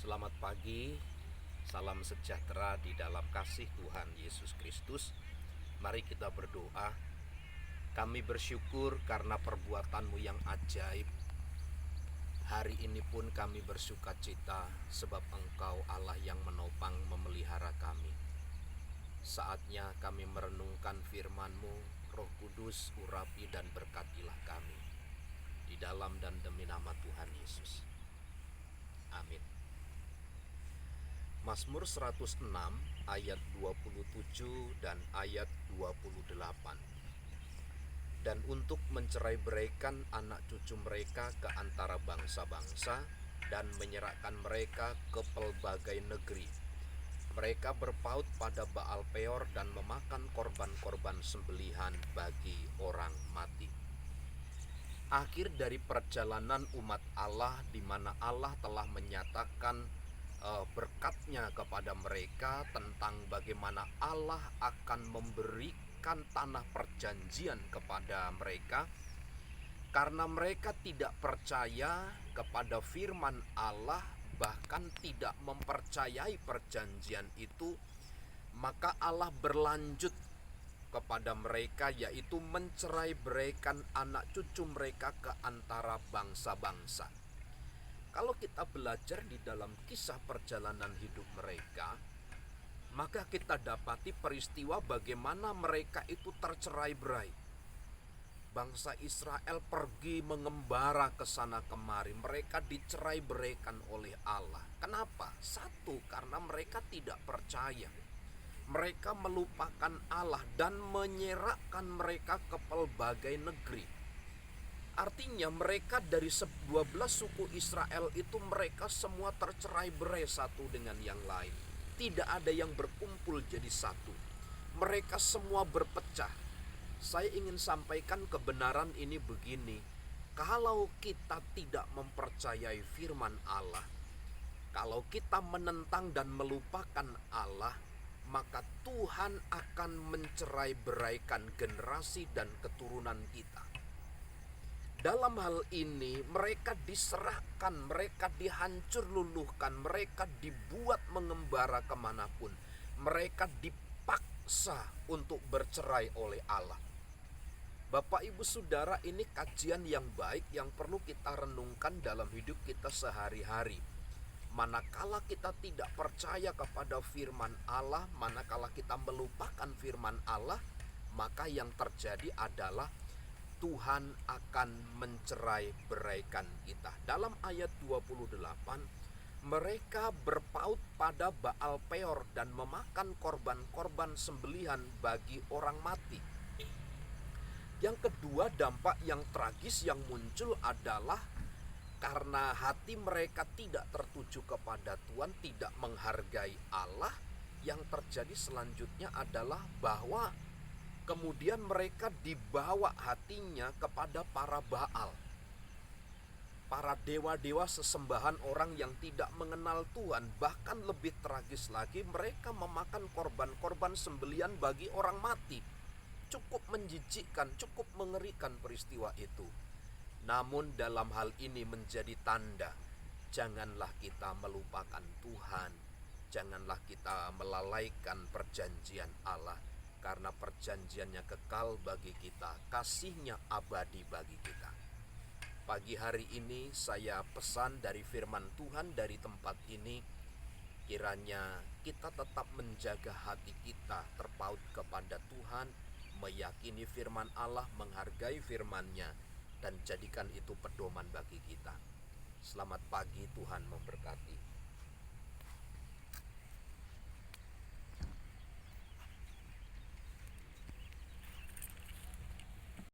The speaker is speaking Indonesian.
Selamat pagi, salam sejahtera di dalam kasih Tuhan Yesus Kristus. Mari kita berdoa. Kami bersyukur karena perbuatan-Mu yang ajaib. Hari ini pun kami bersuka cita sebab Engkau Allah yang menopang memelihara kami. Saatnya kami merenungkan firman-Mu, Roh Kudus, urapi dan berkatilah kami. Di dalam dan demi nama Tuhan Yesus. Amin. Mazmur 106 ayat 27 dan ayat 28. Dan untuk mencerai-beraikan anak cucu mereka ke antara bangsa-bangsa dan menyerahkan mereka ke pelbagai negeri. Mereka berpaut pada Baal Peor dan memakan korban-korban sembelihan bagi orang mati. Akhir dari perjalanan umat Allah di mana Allah telah menyatakan berkat-Nya kepada mereka tentang bagaimana Allah akan memberikan tanah perjanjian kepada mereka. Karena mereka tidak percaya kepada firman Allah, bahkan tidak mempercayai perjanjian itu, maka Allah berlanjut kepada mereka, yaitu mencerai-beraikan anak cucu mereka ke antara bangsa-bangsa. Kalau kita belajar di dalam kisah perjalanan hidup mereka, maka kita dapati peristiwa bagaimana mereka itu tercerai-berai. Bangsa Israel pergi mengembara ke sana kemari, mereka dicerai-beraikan oleh Allah. Kenapa? Satu, karena mereka tidak percaya. Mereka melupakan Allah dan menyerahkan mereka ke pelbagai negeri. Artinya mereka dari 12 suku Israel itu mereka semua tercerai-berai satu dengan yang lain. Tidak ada yang berkumpul jadi satu. Mereka semua berpecah. Saya ingin sampaikan kebenaran ini begini. Kalau kita tidak mempercayai firman Allah, kalau kita menentang dan melupakan Allah, maka Tuhan akan mencerai-beraikan generasi dan keturunan kita. Dalam hal ini mereka diserahkan, mereka dihancur luluhkan, mereka dibuat mengembara kemanapun. Mereka dipaksa untuk bercerai oleh Allah. Bapak Ibu Saudara, ini kajian yang baik yang perlu kita renungkan dalam hidup kita sehari-hari. Manakala kita tidak percaya kepada firman Allah, manakala kita melupakan firman Allah, maka yang terjadi adalah Tuhan akan mencerai-beraikan kita. Dalam ayat 28, mereka berpaut pada Baal Peor dan memakan korban-korban sembelihan bagi orang mati. Yang kedua, dampak yang tragis yang muncul adalah karena hati mereka tidak tertuju kepada Tuhan, tidak menghargai Allah. Yang terjadi selanjutnya adalah bahwa kemudian mereka dibawa hatinya kepada para Baal, para dewa-dewa sesembahan orang yang tidak mengenal Tuhan. Bahkan lebih tragis lagi, mereka memakan korban-korban sembelihan bagi orang mati. Cukup menjijikkan, cukup mengerikan peristiwa itu. Namun dalam hal ini menjadi tanda, janganlah kita melupakan Tuhan, janganlah kita melalaikan perjanjian Allah, karena perjanjiannya kekal bagi kita, kasih-Nya abadi bagi kita. Pagi hari ini saya pesan dari firman Tuhan dari tempat ini, kiranya kita tetap menjaga hati kita terpaut kepada Tuhan, meyakini firman Allah, menghargai firman-Nya, dan jadikan itu pedoman bagi kita. Selamat pagi, Tuhan memberkati.